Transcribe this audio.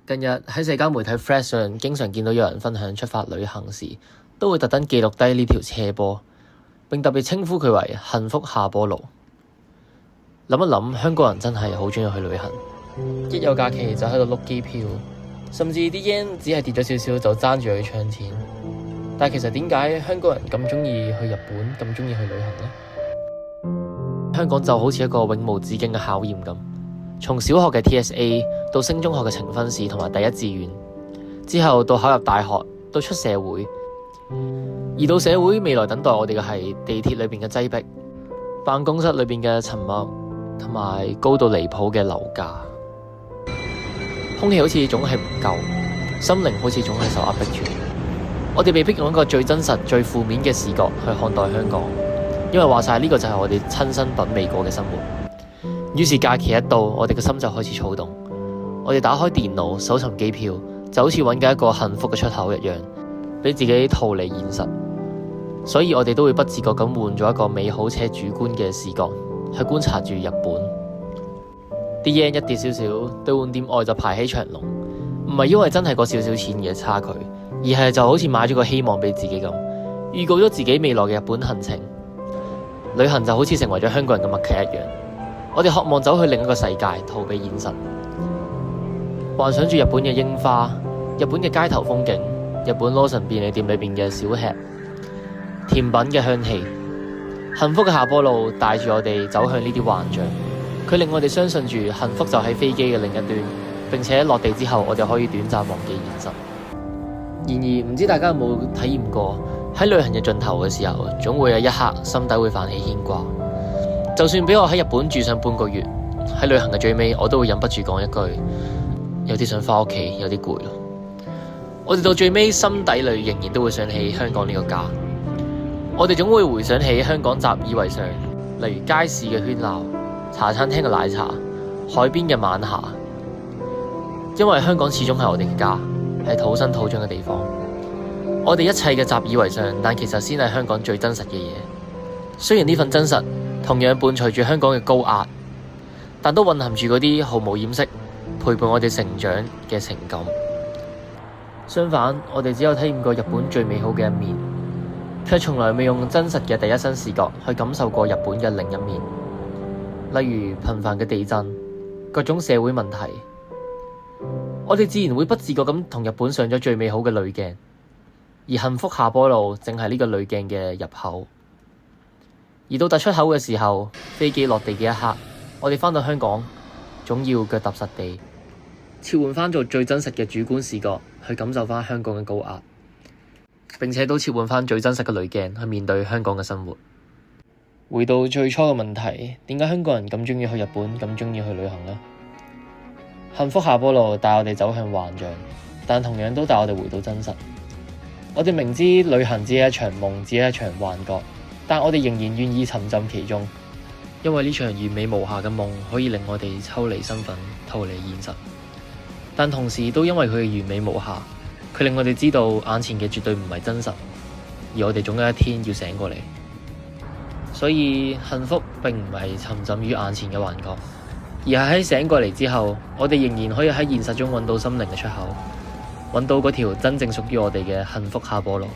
近日喺社交媒體 Threads 上，經常見到有人分享出發旅行時，都會特登記錄低呢條斜坡，並特別稱呼佢為幸福下坡路。諗一諗，香港人真係好鍾意去旅行，一有假期就喺度碌機票，甚至啲 yen 只係跌咗少少就爭住去搶錢。但其實點解香港人咁鍾意去日本，咁鍾意去旅行呢？香港就好似一個永無止境嘅考驗咁。從小學嘅 TSA 到升中學嘅呈分試同埋第一志願，之後到考入大學，到出社會，而到社會未來等待我哋嘅係地鐵裏邊嘅擠迫、辦公室裏邊嘅沉默，同埋高到離譜嘅樓價。空氣好似總係唔夠，心靈好似總係受壓迫住。我哋被迫用一個最真實、最負面嘅視角去看待香港，因為話晒呢個就係我哋親身品味過嘅生活。於是假期一到，我哋嘅心就開始躁動。我哋打開電腦搜尋機票，就好似揾緊一個幸福嘅出口一樣，俾自己逃離現實。所以我哋都會不自覺咁換咗一個美好且主觀嘅視角去觀察住日本。啲 yen 一跌少少，兌換店外就排起長龍，唔係因為真係個少少錢嘅差距，而係就好似買咗個希望俾自己咁，預告咗自己未來嘅日本行程。旅行就好似成為咗香港人嘅默契一樣。我哋渴望走去另一個世界，逃避現實，幻想住日本嘅櫻花、日本嘅街頭風景、日本羅森便利店裏邊嘅小吃、甜品嘅香氣。幸福嘅下坡路帶住我哋走向呢啲幻象，佢令我哋相信住幸福就喺飛機嘅另一端，並且落地之後我哋可以短暫忘記現實。然而唔知大家有冇體驗過，喺旅行嘅盡頭嘅時候，總會有一刻心底會泛起牽掛。就算俾我喺日本住上半個月，喺旅行嘅最尾，我都會忍不住講一句：有啲想返屋企，有啲攰咯。我哋到最尾心底裏仍然都會想起香港呢個家。我哋總會回想起香港習以為常，例如街市嘅喧鬧、茶餐廳嘅奶茶、海邊嘅晚霞。因為香港始終係我哋嘅家，係土生土長嘅地方。我哋一切嘅習以為常，但其實先係香港最真實嘅嘢。雖然呢份真實同樣伴隨住香港嘅高壓，但都蘊含住嗰啲毫無掩飾陪伴我哋成長嘅情感。相反，我哋只有體驗過日本最美好嘅一面，卻從來未用真實嘅第一身視角去感受過日本嘅另一面。例如頻繁嘅地震、各種社會問題，我哋自然會不自覺咁同日本上咗最美好嘅濾鏡，而幸福下坡路正係呢個濾鏡嘅入口。而到突出口嘅時候，飛機落地嘅一刻，我哋返到香港，總要腳踏實地，切換返做最真實嘅主觀視角去感受返香港嘅高壓，並且都切換返最真實嘅濾鏡去面對香港嘅生活。回到最初嘅問題，點解香港人咁鍾意去日本，咁鍾意去旅行呢？幸福下坡路帶我哋走向幻象，但同樣都帶我哋回到真實。我哋明知旅行只係一場夢，只係一場幻覺，但我哋仍然願意沉浸其中，因為呢場完美無瑕嘅夢可以令我哋抽離身份，逃離現實。但同時都因為佢嘅完美無瑕，佢令我哋知道眼前嘅絕對唔係真實，而我哋總有一天要醒過嚟。所以幸福並唔係沉浸於眼前嘅幻覺，而係喺醒過嚟之後，我哋仍然可以喺現實中揾到心靈嘅出口，揾到嗰條真正屬於我哋嘅幸福下坡路。